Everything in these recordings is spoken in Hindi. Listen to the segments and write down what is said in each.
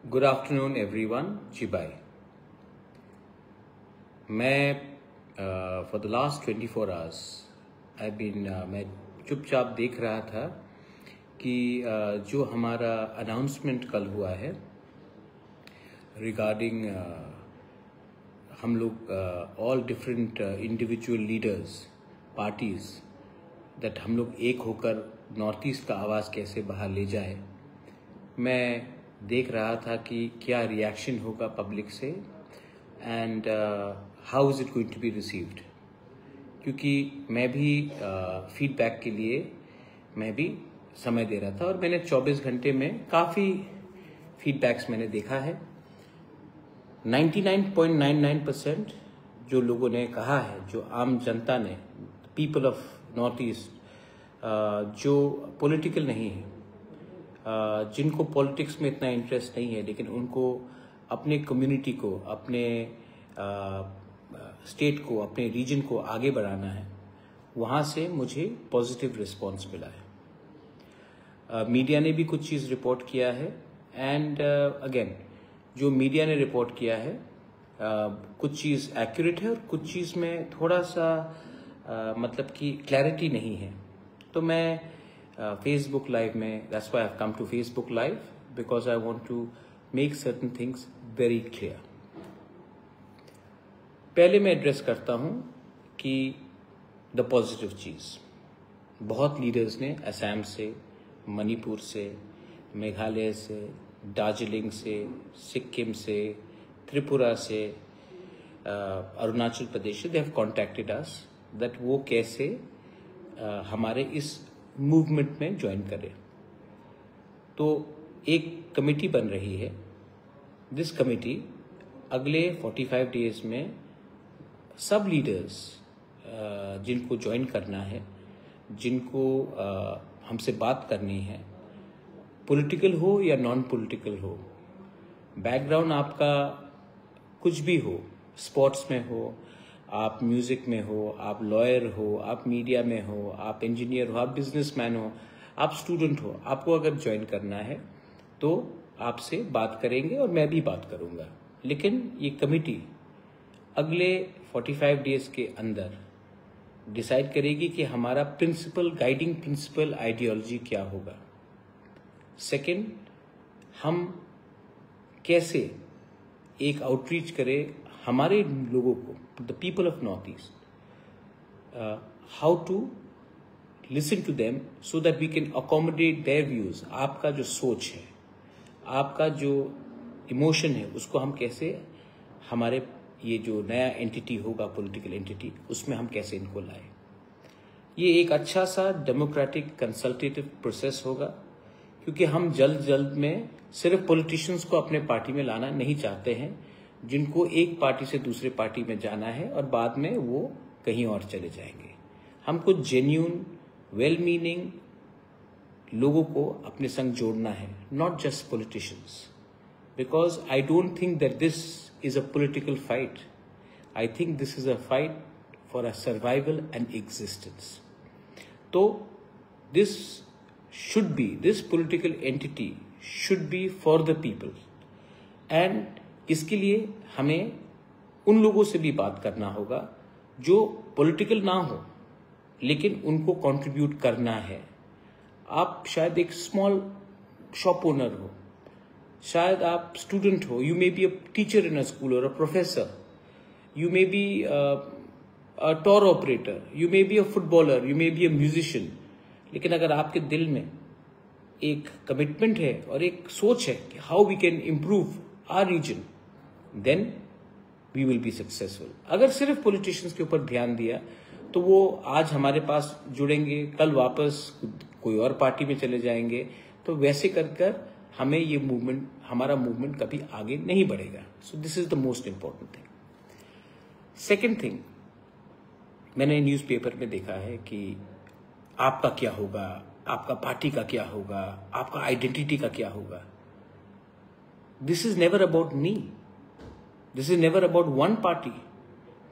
Good afternoon everyone. जी भाई, मैं फॉर द लास्ट 24 आवर्स मैं चुपचाप देख रहा था कि जो हमारा अनाउंसमेंट कल हुआ है रिगार्डिंग हम लोग all different individual leaders parties that हम लोग एक होकर नॉर्थ ईस्ट का आवाज़ कैसे बाहर ले जाए। मैं देख रहा था कि क्या रिएक्शन होगा पब्लिक से and how is it going to be received, क्योंकि मैं भी फीडबैक के लिए मैं भी समय दे रहा था और मैंने 24 घंटे में काफ़ी फीडबैक्स मैंने देखा है। 99.99% जो लोगों ने कहा है, जो आम जनता ने, पीपल ऑफ नॉर्थ ईस्ट जो पॉलिटिकल नहीं है, जिनको पॉलिटिक्स में इतना इंटरेस्ट नहीं है, लेकिन उनको अपने कम्युनिटी को, अपने स्टेट को, अपने रीजन को आगे बढ़ाना है, वहाँ से मुझे पॉजिटिव रिस्पांस मिला है। मीडिया ने भी कुछ चीज़ रिपोर्ट किया है एंड अगेन जो मीडिया ने रिपोर्ट किया है कुछ चीज़ एक्यूरेट है और कुछ चीज़ में थोड़ा सा मतलब कि क्लैरिटी नहीं है। तो मैं फेसबुक लाइव में, that's why I have come to Facebook live because I want to make certain things very clear. पहले मैं एड्रेस करता हूं कि द पॉजिटिव चीज़, बहुत लीडर्स ने असम से, मणिपुर से, मेघालय से, दार्जिलिंग से, सिक्किम से, त्रिपुरा से, अरुणाचल प्रदेश से, they have contacted us that वो कैसे हमारे इस मूवमेंट में ज्वाइन करें। तो एक कमेटी बन रही है। दिस कमेटी अगले 45 डेज में सब लीडर्स जिनको ज्वाइन करना है, जिनको हमसे बात करनी है, पॉलिटिकल हो या नॉन पॉलिटिकल हो, बैकग्राउंड आपका कुछ भी हो, स्पोर्ट्स में हो, आप म्यूजिक में हो, आप लॉयर हो, आप मीडिया में हो, आप इंजीनियर हो, आप बिजनेसमैन हो, आप स्टूडेंट हो, आपको अगर ज्वाइन करना है तो आपसे बात करेंगे और मैं भी बात करूंगा। लेकिन ये कमेटी अगले 45 डेज के अंदर डिसाइड करेगी कि हमारा प्रिंसिपल, गाइडिंग प्रिंसिपल आइडियोलॉजी क्या होगा। सेकंड, हम कैसे एक आउटरीच करें हमारे लोगों को, the people of North East, how to listen to them so that we can accommodate their views. आपका जो सोच है, आपका जो इमोशन है, उसको हम कैसे हमारे ये जो नया एंटिटी होगा, पॉलिटिकल एंटिटी, उसमें हम कैसे इनको लाए। ये एक अच्छा सा डेमोक्रेटिक कंसल्टेटिव प्रोसेस होगा, क्योंकि हम जल्द में सिर्फ पॉलिटिशियंस को अपने पार्टी में लाना नहीं चाहते हैं, जिनको एक पार्टी से दूसरे पार्टी में जाना है और बाद में वो कहीं और चले जाएंगे। हमको जेन्यून, वेल मीनिंग लोगों को अपने संग जोड़ना है, not just politicians, because I don't think that this is a political fight. I think this is a fight for a survival and existence. तो this political entity should be for the people, and इसके लिए हमें उन लोगों से भी बात करना होगा जो पॉलिटिकल ना हो लेकिन उनको कंट्रीब्यूट करना है। आप शायद एक स्मॉल शॉप ओनर हो, शायद आप स्टूडेंट हो, you may be a teacher in a school और a professor, you may be a tour operator, you may be a footballer, you may be a musician. लेकिन अगर आपके दिल में एक कमिटमेंट है और एक सोच है कि how we can improve our region, then we will be successful. अगर सिर्फ पॉलिटिशियंस के ऊपर ध्यान दिया तो वो आज हमारे पास जुड़ेंगे, कल वापस कोई और पार्टी में चले जाएंगे। तो वैसे कर हमें ये मूवमेंट, हमारा मूवमेंट कभी आगे नहीं बढ़ेगा। So this is the most important thing. Second thing, मैंने न्यूज़पेपर में देखा है कि आपका क्या होगा, आपका पार्टी का क्या होगा, आपका आइडेंटिटी का क्या होगा। This is never about me, this is never about one party,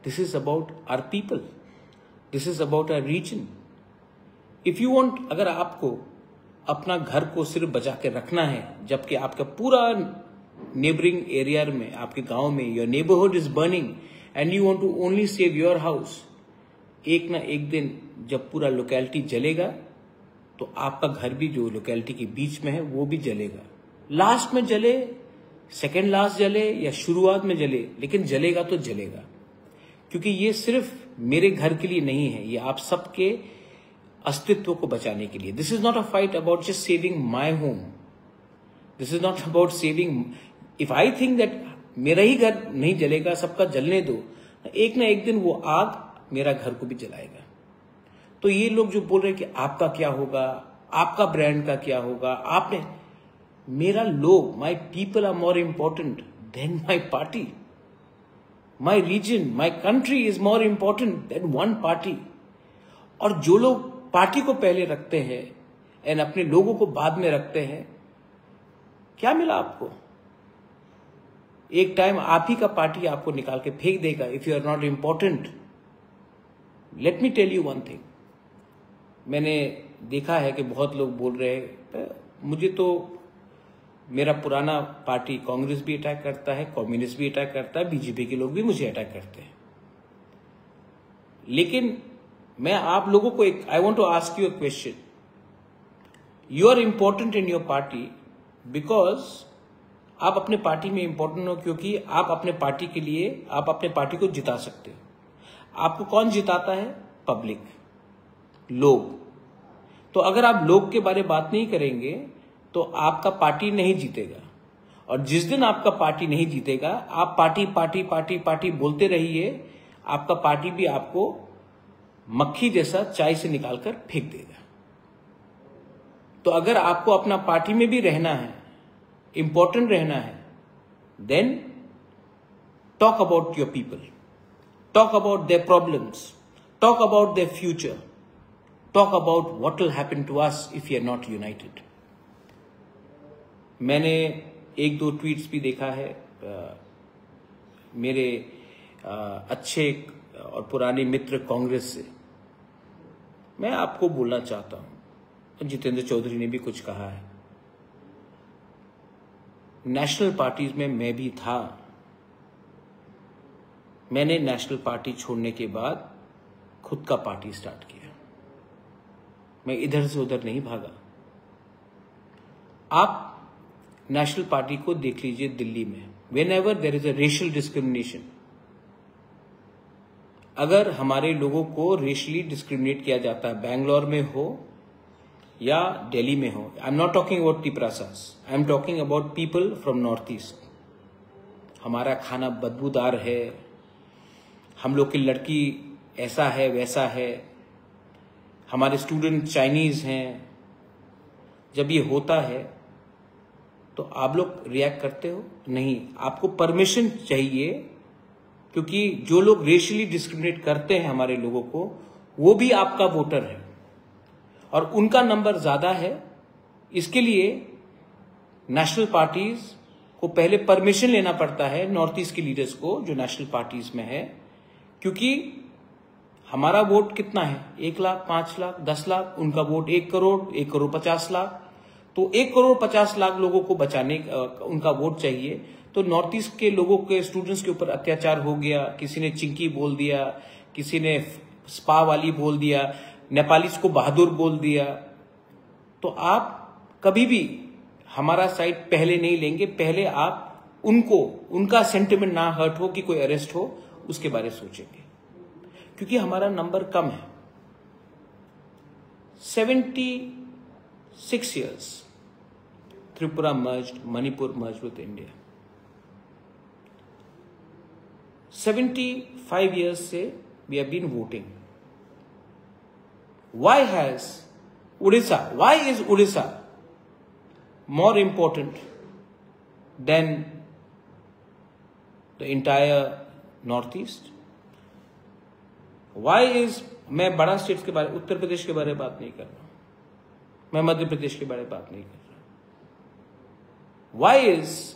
this is about our people, this is about our region. If you want, अगर आपको अपना घर को सिर्फ बचा के रखना है, जबकि आपका पूरा नेबरिंग एरिया में, आपके गांव में, your neighbourhood is burning and you want to only save your house, एक ना एक दिन जब पूरा लोकेलिटी जलेगा तो आपका घर भी जो लोकेलिटी के बीच में है वो भी जलेगा। लास्ट में जले, सेकेंड लास्ट जले या शुरुआत में जले, लेकिन जलेगा तो जलेगा, क्योंकि ये सिर्फ मेरे घर के लिए नहीं है, ये आप सबके अस्तित्व को बचाने के लिए। This is not a fight about just saving my home, this is not about saving, if I think that मेरा ही घर नहीं जलेगा, सबका जलने दो, एक ना एक दिन वो आग मेरा घर को भी जलाएगा। तो ये लोग जो बोल रहे हैं कि आपका क्या होगा, आपका ब्रांड का क्या होगा, आपने, मेरा लोग, my people are more important than my party, my region, my country is more important than one party. और जो लोग पार्टी को पहले रखते हैं एंड अपने लोगों को बाद में रखते हैं, क्या मिला आपको? एक टाइम आप ही का पार्टी आपको निकाल के फेंक देगा if you are not important. Let me tell you one thing, मैंने देखा है कि बहुत लोग बोल रहे हैं, मुझे तो मेरा पुराना पार्टी कांग्रेस भी अटैक करता है, कम्युनिस्ट भी अटैक करता है, बीजेपी के लोग भी मुझे अटैक करते हैं, लेकिन मैं आप लोगों को एक, I want to ask you a question, you are important in your party because आप अपने पार्टी में इंपॉर्टेंट हो, क्योंकि आप अपने पार्टी के लिए, आप अपने पार्टी को जिता सकते हो। आपको कौन जिताता है? पब्लिक, लोग। तो अगर आप लोग के बारे में बात नहीं करेंगे तो आपका पार्टी नहीं जीतेगा, और जिस दिन आपका पार्टी नहीं जीतेगा, आप पार्टी पार्टी पार्टी पार्टी बोलते रहिए, आपका पार्टी भी आपको मक्खी जैसा चाय से निकालकर फेंक देगा। तो अगर आपको अपना पार्टी में भी रहना है, इंपॉर्टेंट रहना है, then talk about your people, talk about their problems, talk about their future, talk about what will happen to us if we are not united. मैंने एक दो ट्वीट्स भी देखा है मेरे अच्छे और पुराने मित्र कांग्रेस से। मैं आपको बोलना चाहता हूं, जितेंद्र चौधरी ने भी कुछ कहा है, नेशनल पार्टीज में मैं भी था। मैंने नेशनल पार्टी छोड़ने के बाद खुद का पार्टी स्टार्ट किया, मैं इधर से उधर नहीं भागा। आप नेशनल पार्टी को देख लीजिए दिल्ली में, when ever there is a racial discrimination, अगर हमारे लोगों को रेशियली डिस्क्रिमिनेट किया जाता है, बैंगलोर में हो या दिल्ली में हो, I am not talking about Tiprasas, I am talking about people from North East. हमारा खाना बदबूदार है, हम लोग की लड़की ऐसा है वैसा है, हमारे स्टूडेंट चाइनीज हैं। जब ये होता है तो आप लोग रिएक्ट करते हो? नहीं, आपको परमिशन चाहिए, क्योंकि जो लोग रेशियली डिस्क्रिमिनेट करते हैं हमारे लोगों को, वो भी आपका वोटर है और उनका नंबर ज्यादा है। इसके लिए नेशनल पार्टीज को पहले परमिशन लेना पड़ता है, नॉर्थ ईस्ट के लीडर्स को जो नेशनल पार्टीज में है, क्योंकि हमारा वोट कितना है? 1 लाख, 5 लाख, 10 लाख, उनका वोट 1 करोड़, 1 करोड़ 50 लाख। तो 1 करोड़ 50 लाख लोगों को बचाने उनका वोट चाहिए। तो नॉर्थ ईस्ट के लोगों के स्टूडेंट्स के ऊपर अत्याचार हो गया, किसी ने चिंकी बोल दिया, किसी ने स्पा वाली बोल दिया, नेपालीज को बहादुर बोल दिया, तो आप कभी भी हमारा साइड पहले नहीं लेंगे। पहले आप उनको, उनका सेंटिमेंट ना हर्ट हो कि कोई अरेस्ट हो, उसके बारे में सोचेंगे, क्योंकि हमारा नंबर कम है। 76 years Tripura merged, Manipur merged with India। 75 years से we have been voting। Why has Odisha, why is Odisha more important than the entire Northeast? Why is, मैं बड़ा स्टेट्स के बारे, उत्तर प्रदेश के बारे में बात नहीं कर रहा, मैं मध्य प्रदेश के बारे में बात नहीं कर रहा। Why is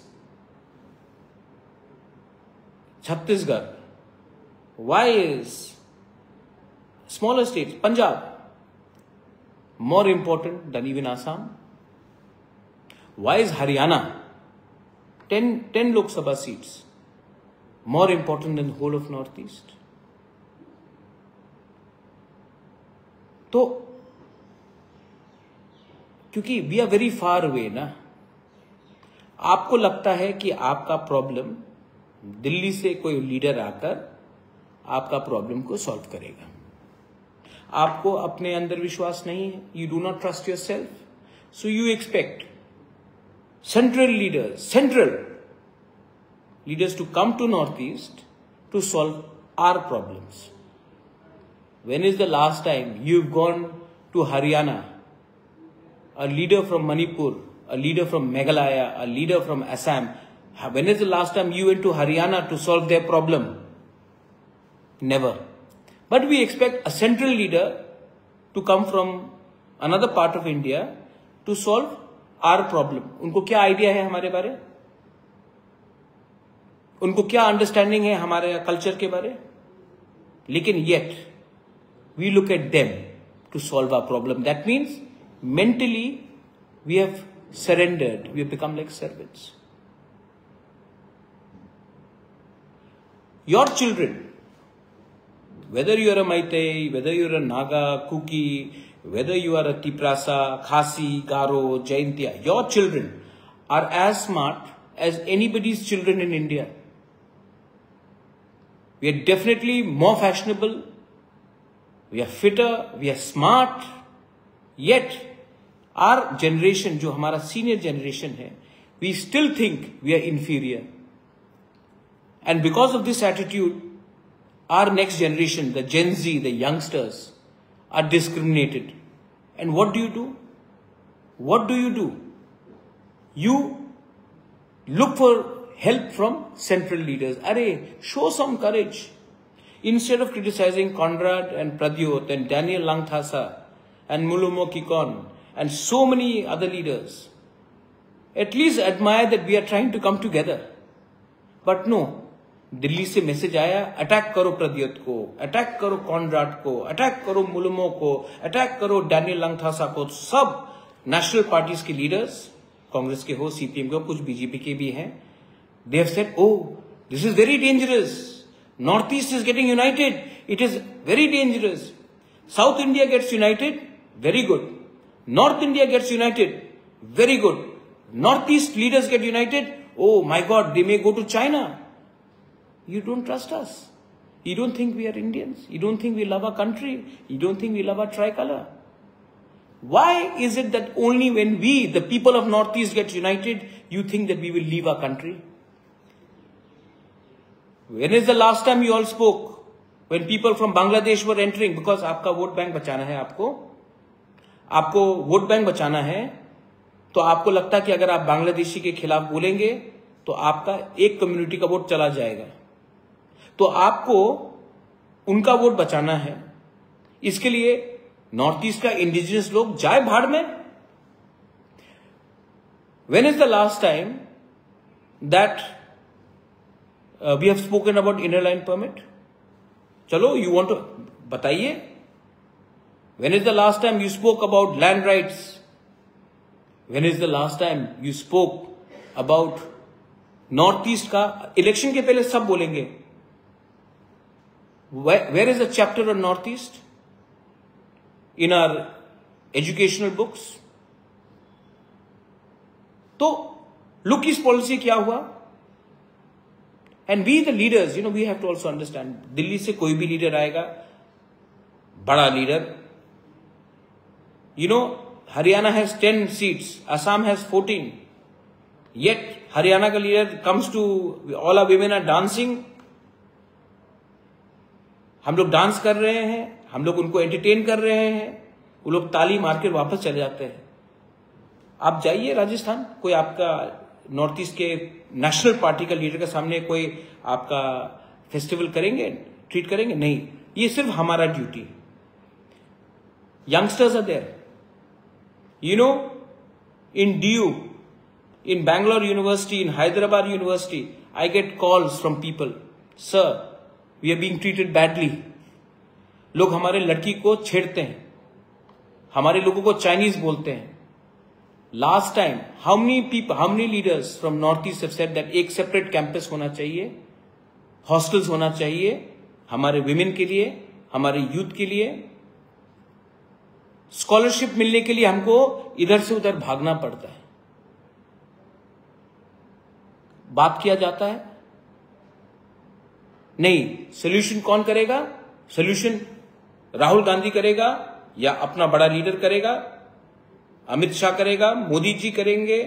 Chhattisgarh, why is smaller states, Punjab, more important than even Assam? Why is Haryana 10 Lok Sabha seats more important than the whole of Northeast? तो क्योंकि we are very far away ना, आपको लगता है कि आपका प्रॉब्लम दिल्ली से कोई लीडर आकर आपका प्रॉब्लम को सॉल्व करेगा। आपको अपने अंदर विश्वास नहीं है, you do not trust yourself, so you expect central leaders to come to North East to solve our problems. When is the last time you've gone to Haryana? A leader from Manipur, a leader from Meghalaya, a leader from Assam. When is the last time you went to Haryana to solve their problem? Never. But we expect a central leader to come from another part of India to solve our problem. उनको क्या आइडिया है हमारे बारे? उनको क्या अंडरस्टैंडिंग है हमारे कल्चर के बारे? लेकिन yet we look at them to solve our problem. That means mentally we have surrendered. We have become like servants. Your children, whether you are a Maitai, whether you are a Naga, Kuki, whether you are a Tiprasa, Khasi, Garo, Jaintia, your children are as smart as anybody's children in India. We are definitely more fashionable. We are fitter, we are smart, yet our generation, जो हमारा senior generation है, we still think we are inferior. And because of this attitude, our next generation, the Gen Z, the youngsters, are discriminated. And what do you do? What do you do? You look for help from central leaders. Arey, show some courage. Instead of criticizing Conrad and Pradyot and Daniel Langthasa and Mulumo Kikon and so many other leaders, at least admire that we are trying to come together. But no, Delhi से मैसेज आया, अटैक करो प्रद्योत को, अटैक करो कॉनराड को, अटैक करो मुलुमो को, अटैक करो डैनियल लंगथासा को। सब नेशनल पार्टीज के लीडर्स, कांग्रेस के हो, सीपीएम के हो, कुछ बीजेपी के भी हैं, they have said, oh this is very dangerous, Northeast is getting united. It is very dangerous. South India gets united. Very good. North India gets united. Very good. Northeast leaders get united. Oh my God, they may go to China. You don't trust us. You don't think we are Indians. You don't think we love our country. You don't think we love our tricolor. Why is it that only when we, the people of Northeast, get united, you think that we will leave our country? When is the last time you all spoke when people from Bangladesh were entering? Because आपका वोट बैंक बचाना है, आपको वोट बैंक बचाना है, तो आपको लगता है कि अगर आप बांग्लादेशी के खिलाफ बोलेंगे तो आपका एक कम्युनिटी का वोट चला जाएगा, तो आपको उनका वोट बचाना है। इसके लिए नॉर्थ ईस्ट का इंडिजिनस लोग जाए भाड़ में। When is the last time that we have spoken about inner line permit? चलो, you want to बताइए। When is the last time you spoke about land rights? When is the last time you spoke about Northeast का? इलेक्शन के पहले सब बोलेंगे। Where is the chapter on Northeast in our educational books? तो look इस पॉलिसी क्या हुआ? And we the leaders, we have to also understand, Delhi से कोई भी लीडर आएगा, बड़ा leader, Haryana has 10 seats, Assam has 14, yet Haryana का leader comes to, all our women are dancing, हम लोग डांस कर रहे हैं, हम लोग उनको एंटरटेन कर रहे हैं, वो लोग ताली मार कर वापस चले जाते हैं। आप जाइए राजस्थान, कोई आपका नॉर्थ ईस्ट के नेशनल पार्टी का लीडर के सामने कोई आपका फेस्टिवल करेंगे, ट्रीट करेंगे? नहीं, ये सिर्फ हमारा duty. Youngsters are there, in DU, in Bangalore University, in Hyderabad University, I get calls from people, sir, we are being treated badly. लोग हमारे लड़की को छेड़ते हैं, हमारे लोगों को चाइनीज बोलते हैं, last time how many leaders from North east have said that एक सेपरेट कैंपस होना चाहिए, हॉस्टल्स होना चाहिए हमारे विमेन के लिए, हमारे यूथ के लिए। स्कॉलरशिप मिलने के लिए हमको इधर से उधर भागना पड़ता है, बात किया जाता है नहीं। सोल्यूशन कौन करेगा? सोल्यूशन राहुल गांधी करेगा या अपना बड़ा लीडर करेगा, अमित शाह करेगा, मोदी जी करेंगे।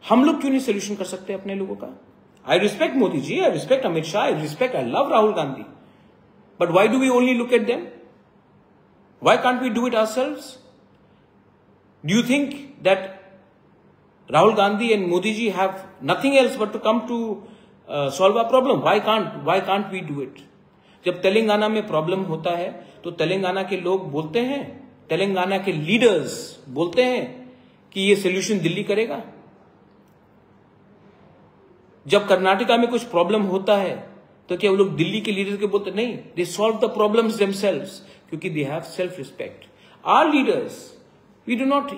हम लोग क्यों नहीं सोल्यूशन कर सकते अपने लोगों का? I respect Modi ji, I respect Amit Shah, I love Rahul Gandhi, but why do we only look at them? Why can't we do it ourselves? Do you think that Rahul Gandhi and Modi ji have nothing else but to come to solve our problem? Why can't we do it? जब तेलंगाना में प्रॉब्लम होता है तो तेलंगाना के लोग बोलते हैं, तेलंगाना के लीडर्स बोलते हैं कि ये सोल्यूशन दिल्ली करेगा। जब कर्नाटका में कुछ प्रॉब्लम होता है तो क्या वो लोग दिल्ली के लीडर के बोलते? नहीं, they solve the problems themselves, क्योंकि they have self respect. Our leaders we are not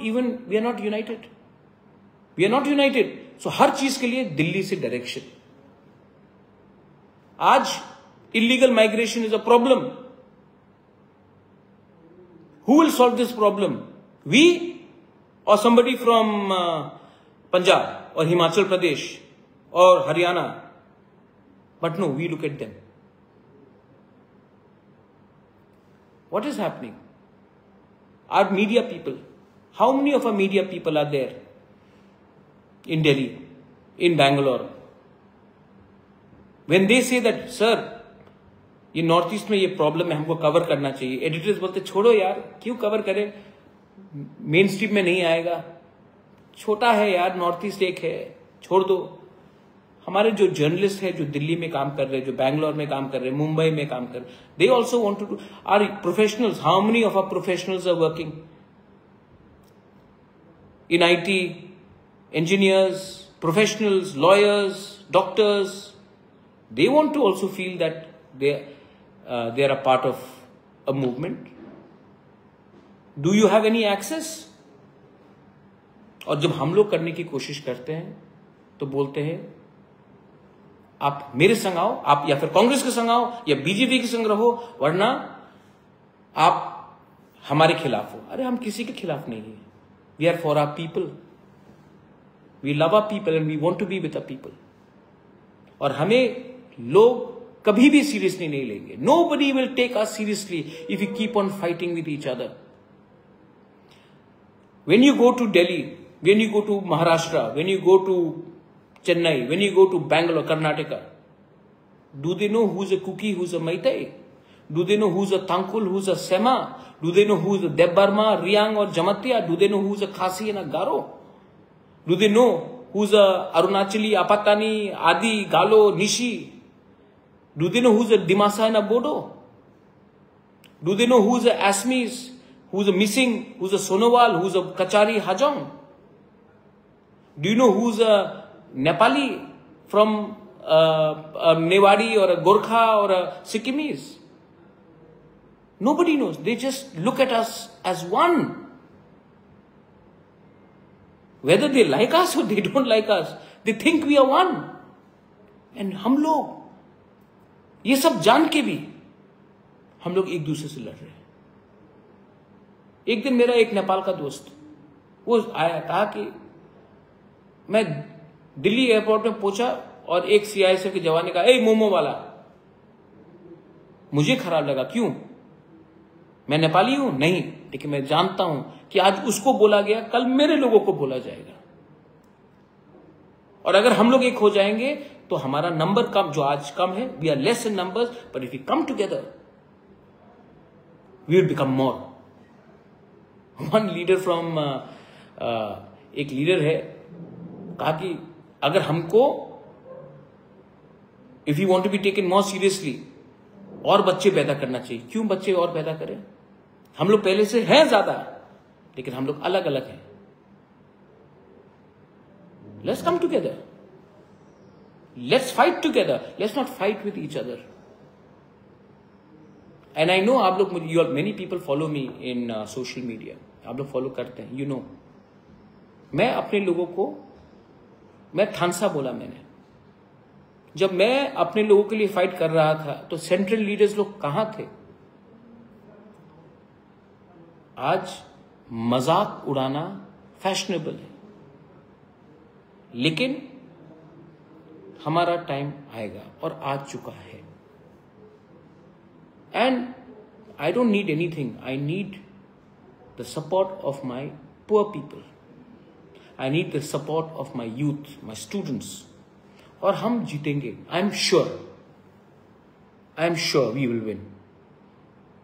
united. So हर चीज के लिए दिल्ली से डायरेक्शन। आज illegal migration is a problem. Who will solve this problem? We और somebody फ्रॉम पंजाब और हिमाचल प्रदेश और Haryana? But no, we look at them. What is happening? Our media people, how many of our media people are there in Delhi, in Bangalore? When they say that, sir, ये नॉर्थ ईस्ट में ये प्रॉब्लम है, हमको कवर करना चाहिए, एडिटर्स बोलते छोड़ो यार, क्यों कवर करें, मेन स्ट्रीम में नहीं आएगा, छोटा है यार, नॉर्थ ईस्ट एक है, छोड़ दो। हमारे जो जर्नलिस्ट है, जो दिल्ली में काम कर रहे हैं, जो बैंगलोर में काम कर रहे हैं, मुंबई में काम कर रहे हैं, they also want to do. Our professionals, how many of our professionals are working in IT, engineers, professionals, lawyers, doctors? They want to also feel that they are a part of a movement. Do you have any access? और जब हम लोग करने की कोशिश करते हैं तो बोलते हैं आप मेरे संग आओ, आप या फिर कांग्रेस के संग आओ या बीजेपी के संग रहो, वरना आप हमारे खिलाफ हो। अरे हम किसी के खिलाफ नहीं है। We are for our people, we love our people and we want to be with our people. और हमें लोग कभी भी सीरियसली नहीं लेंगे। Nobody will take us seriously if you keep on fighting with each other. When you go to Delhi, when you go to Maharashtra, when you go to Chennai, when you go to Bangalore, Karnataka, do they know who's a Kuki, who's a Maitai? Do they know who's a Thankul, who's a Sema? Do they know who's a Debbarma, Riang or Jamatia? Do they know who's a Khasi and a Garo? Do they know who's a Arunachali, Apatani, Adi, Galo, Nishi? Do they know who's a Dimasa and a Bodo? Do they know who's a Asmis? Who's a Missing, who's a Sonowal, who's a Kachari Hajong? Do you know who's a Nepali from a Mewari or a Gorkha or a Sikkimese? Nobody knows. They just look at us as one. Whether they like us or they don't like us, they think we are one. And हम लोग ये सब जान के भी हम लोग एक दूसरे से लड़ रहे हैं। एक दिन मेरा एक नेपाल का दोस्त वो आया, कहा कि मैं दिल्ली एयरपोर्ट में पहुंचा और एक CISF के जवान ने कहा, ए मोमो वाला। मुझे खराब लगा। क्यों? मैं नेपाली हूं? नहीं, लेकिन मैं जानता हूं कि आज उसको बोला गया, कल मेरे लोगों को बोला जाएगा। और अगर हम लोग एक हो जाएंगे तो हमारा नंबर कम, जो आज कम है, we are less in numbers, but if you come together we will become more. One leader from एक लीडर है, कहा कि अगर हमको if you want to be taken more seriously और बच्चे पैदा करना चाहिए। क्यों बच्चे और पैदा करें? हम लोग पहले से हैं ज्यादा, लेकिन हम लोग अलग अलग हैं। Let's come together, let's fight together, let's not fight with each other. And I know आप लोग, मेनी पीपल फॉलो मी इन सोशल मीडिया, आप लोग फॉलो करते हैं, यू नो मैं अपने लोगों को, मैं थानसा बोला मैंने, जब मैं अपने लोगों के लिए फाइट कर रहा था तो सेंट्रल लीडर्स लोग कहां थे? आज मजाक उड़ाना फैशनेबल है, लेकिन हमारा टाइम आएगा और आ चुका है। And I don't need anything, I need the support of my poor people, I need the support of my youth, my students, और हम जीतेंगे। I am sure we will win,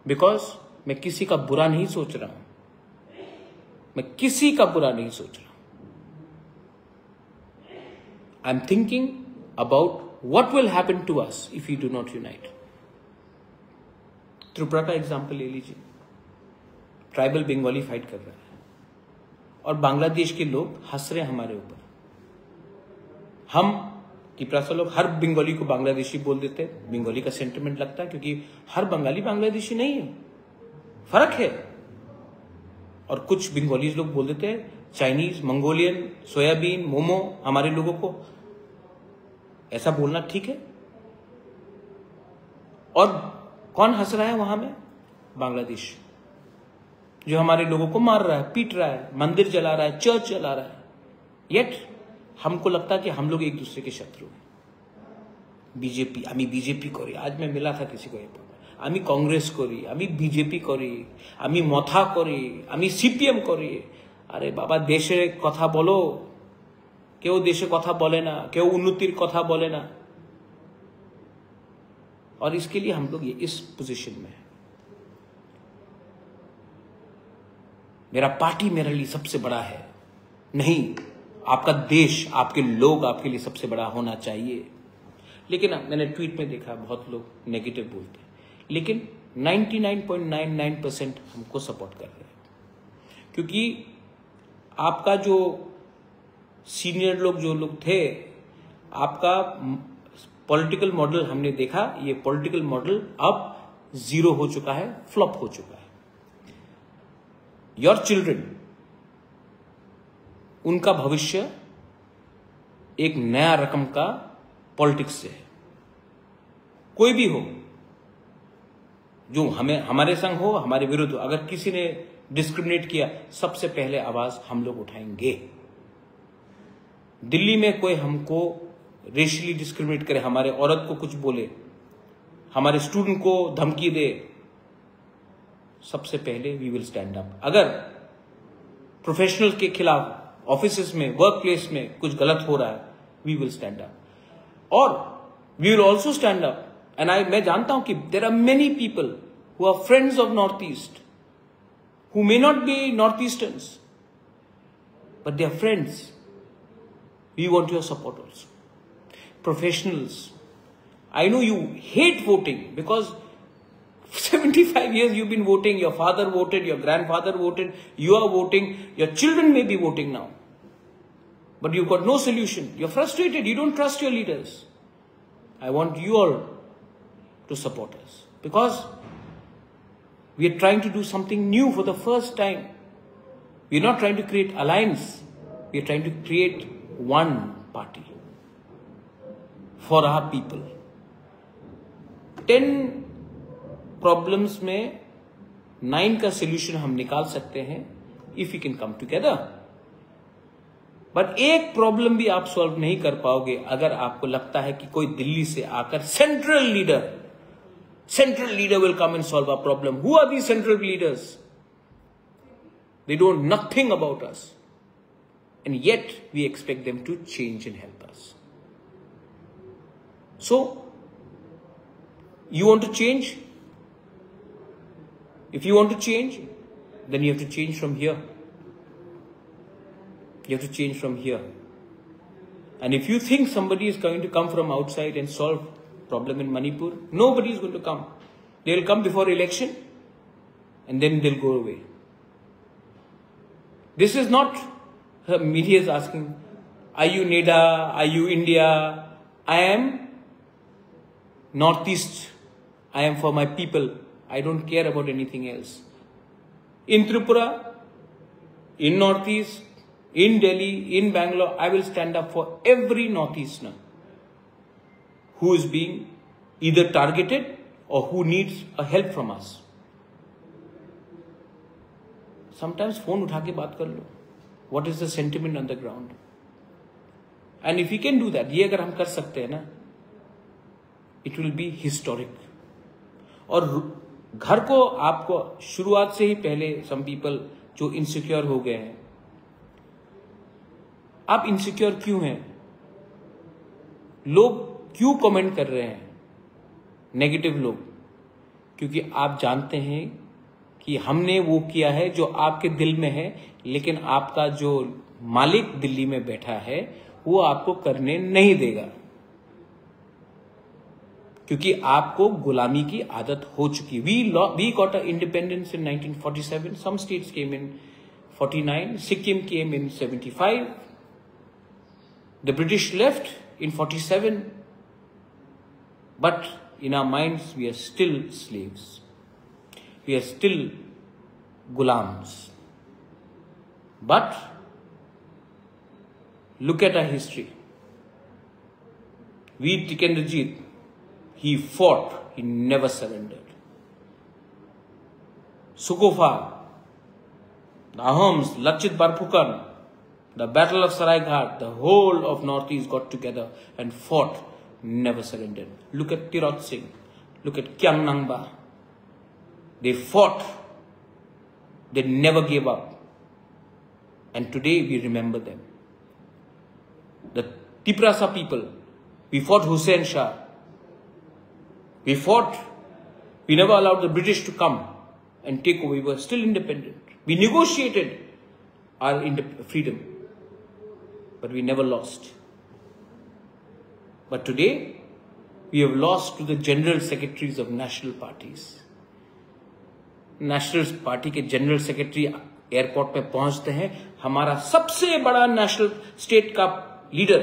because मैं किसी का बुरा नहीं सोच रहा हूं, मैं किसी का बुरा नहीं सोच रहा हूं। I am thinking about what will happen to us if you do not unite. Tripura का एग्जाम्पल ले लीजिए, ट्राइबल बंगाली फाइट कर रहा है और बांग्लादेश के लोग हंस रहे हैं हमारे ऊपर। हम त्रिपुरा लोग हर बंगाली को बांग्लादेशी बोल देते हैं, बंगाली का सेंटिमेंट लगता है, क्योंकि हर बंगाली बांग्लादेशी नहीं है, फर्क है। और कुछ बंगालीज लोग बोल देते हैं चाइनीज, मंगोलियन, सोयाबीन, मोमो हमारे लोगों को। ऐसा बोलना ठीक है? और कौन हंस रहा है वहां में? बांग्लादेश, जो हमारे लोगों को मार रहा है, पीट रहा है, मंदिर जला रहा है, चर्च जला रहा है। येट हमको लगता है कि हम लोग एक दूसरे के शत्रु हैं। बीजेपी, आमी बीजेपी करी, आज मैं मिला था किसी को, आमी कांग्रेस करी, आमी बीजेपी करी, आमी मथा करी, आमी सीपीएम करी। अरे बाबा, देशे कथा बोलो, केउ देशे कथा बोले ना, केउ उन्नतिर कथा बोले ना, और इसके लिए हम लोग ये इस पोजीशन में है। मेरा पार्टी मेरे लिए सबसे बड़ा है नहीं, आपका देश, आपके लोग आपके लिए सबसे बड़ा होना चाहिए। लेकिन मैंने ट्वीट में देखा बहुत लोग नेगेटिव बोलते हैं, लेकिन 99.99% हमको सपोर्ट कर रहे हैं, क्योंकि आपका जो सीनियर लोग जो लोग थे, आपका पॉलिटिकल मॉडल हमने देखा, ये पॉलिटिकल मॉडल अब जीरो हो चुका है, फ्लॉप हो चुका है। योर चिल्ड्रन, उनका भविष्य एक नया रकम का पॉलिटिक्स से है। कोई भी हो, जो हमारे संग हो, हमारे विरुद्ध हो, अगर किसी ने डिस्क्रिमिनेट किया, सबसे पहले आवाज हम लोग उठाएंगे। दिल्ली में कोई हमको रेशियली डिस्क्रिमिनेट करे, हमारे औरत को कुछ बोले, हमारे स्टूडेंट को धमकी दे, सबसे पहले वी विल स्टैंड अप। अगर प्रोफेशनल के खिलाफ ऑफिसेस में, वर्क प्लेस में कुछ गलत हो रहा है, वी विल स्टैंड अप। और we will also stand up, and मैं जानता हूं कि there are many people who are friends of North East, who may not be northeasterners, but they are friends. We want your support also. Professionals, I know you hate voting because 75 years you've been voting, your father voted, your grandfather voted, you are voting, your children may be voting now, but you've got no solution. You're frustrated, you don't trust your leaders. I want you all to support us, because we are trying to do something new for the first time. We are not trying to create alliance, we are trying to create one party for our people. 10 problems में 9 का सोल्यूशन हम निकाल सकते हैं if you can come together. But एक प्रॉब्लम भी आप सॉल्व नहीं कर पाओगे अगर आपको लगता है कि कोई दिल्ली से आकर central leader will come and solve a problem. Who are these central leaders? They don't nothing about us, and yet we expect them to change and help us. So, you want to change? If you want to change, then you have to change from here. You have to change from here. And if you think somebody is going to come from outside and solve problem in Manipur, nobody is going to come. They will come before election and then they'll go away. This is not, media is asking, are you NEDA? Are you India? I am Northeast. I am for my people. I don't care about anything else. In Tripura, in Northeast, in Delhi, in Bangalore, I will stand up for every Northeasterner who is being either targeted or who needs a help from us. Sometimes phone उठा के बात कर लो. What is the sentiment on the ground? And if we can do that, ये अगर हम कर सकते हैं ना, it will be historic. और घर को आपको शुरुआत से ही पहले some people जो insecure हो गए हैं, आप insecure क्यों हैं? लोग क्यों कमेंट कर रहे हैं नेगेटिव लोग? क्योंकि आप जानते हैं कि हमने वो किया है जो आपके दिल में है, लेकिन आपका जो मालिक दिल्ली में बैठा है वो आपको करने नहीं देगा, क्योंकि आपको गुलामी की आदत हो चुकी. We got our independence in 1947. Some states came in 49. Sikkim came in 75. The British left in 47. But in our minds, we are still slaves. We are still gulams. But look at our history. Veer Tikendrajit, he fought, he never surrendered. Sukhofa, the Ahoms, Lachit Barphukan, the Battle of Saraighat, the whole of Northeast got together and fought, never surrendered. Look at Tirot Singh, look at Kyang Nangba. They fought, they never gave up. And today we remember them. The Tiprasa people, we fought Hussain Shah. We fought, we never allowed the British to come and take over. We were still independent. We negotiated our freedom, but we never lost. But today, we have lost to the general secretaries of national parties. National party के जनरल सेक्रेटरी एयरपोर्ट पे पहुंचते हैं, हमारा सबसे बड़ा नेशनल स्टेट का लीडर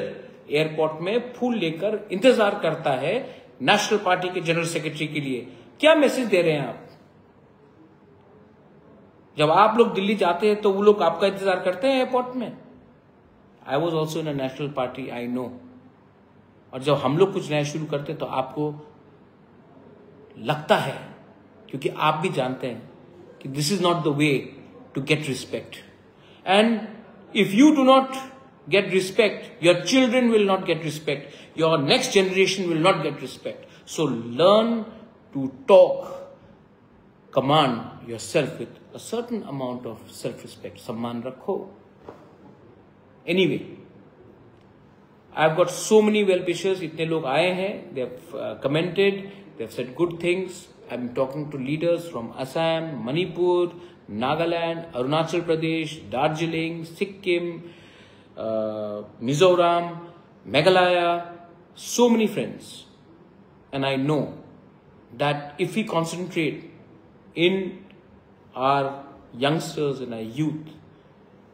एयरपोर्ट में फूल लेकर इंतजार करता है नेशनल पार्टी के जनरल सेक्रेटरी के लिए. क्या मैसेज दे रहे हैं आप? जब आप लोग दिल्ली जाते हैं तो वो लोग आपका इंतजार करते हैं एयरपोर्ट में. I was also in a national party, I know. और जब हम लोग कुछ नया शुरू करते हैं तो आपको लगता है, क्योंकि आप भी जानते हैं कि this is not the way to get respect. And if you do not get respect, your children will not get respect, your next generation will not get respect. So learn to talk, command yourself with a certain amount of self-respect. Samman rakho. Anyway, I've got so many well-wishers. Itne log aaye hain, they have commented, they have said good things. I'm talking to leaders from Assam, Manipur, Nagaland, Arunachal Pradesh, Darjeeling, Sikkim, Mizoram, Meghalaya, so many friends. And I know that if we concentrate in our youngsters and our youth,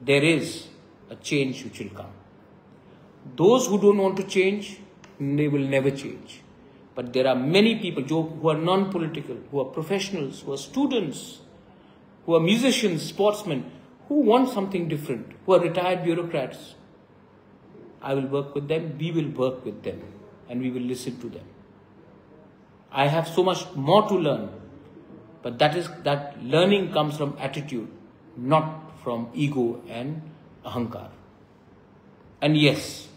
there is a change which will come. Those who don't want to change, they will never change. But there are many people who are non-political, who are professionals, who are students, who are musicians, sportsmen, who want something different, who are retired bureaucrats. I will work with them, we will work with them, and we will listen to them. I have so much more to learn, but that learning comes from attitude, not from ego and ahankar. And yes,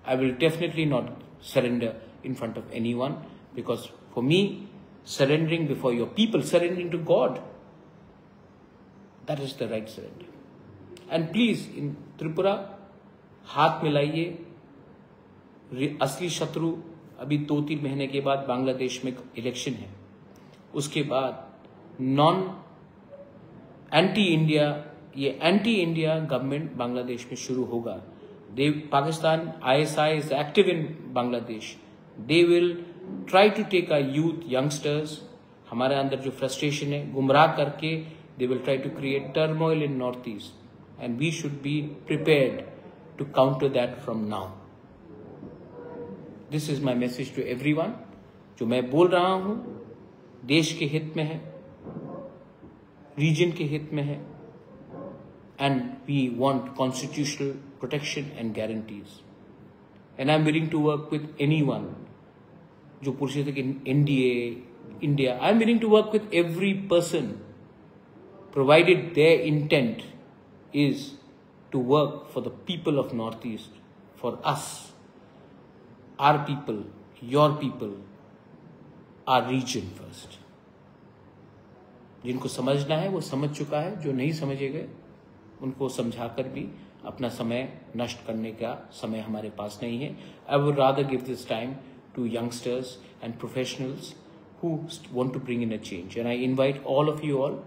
I will definitely not surrender in front of anyone, because for me, surrendering before your people, surrendering to God, that is the right surrender. And please, in Tripura, हाथ मिलाइए. असली शत्रु अभी 2-3 महीने के बाद बांग्लादेश में इलेक्शन है, उसके बाद एंटी इंडिया गवर्नमेंट बांग्लादेश में शुरू होगा. Pakistan ISI is active in Bangladesh. They will try to take our youth, youngsters, हमारे अंदर जो फ्रस्ट्रेशन है, गुमराह करके they will try to create turmoil in Northeast, and we should be prepared to counter that from now. This is my message to everyone. जो मैं बोल रहा हूं, देश के हित में है, रीजन के हित में है, and we want constitutional protection and guarantees. And I'm willing to work with anyone. जो पूछ रहे थे कि India, I'm willing to work with every person, provided their intent is to work for the people of Northeast, for us, our people, your people, our region first. जिनको समझना है वो समझ चुका है, जो नहीं समझेंगे उनको समझाकर भी अपना समय नष्ट करने का समय हमारे पास नहीं है. I would rather give this time to youngsters and professionals who want to bring in a change. And I invite all of you all.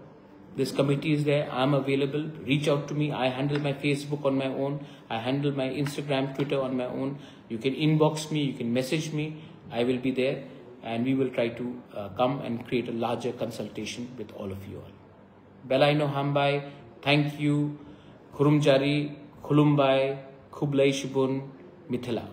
This committee is there. I'm available. Reach out to me. I handle my Facebook on my own. I handle my Instagram, Twitter on my own. You can inbox me. You can message me. I will be there. And we will try to come and create a larger consultation with all of you all. Belaino Hambai, thank you. Khurumjari, Khulumbai, Khublai Shibun, Mithila.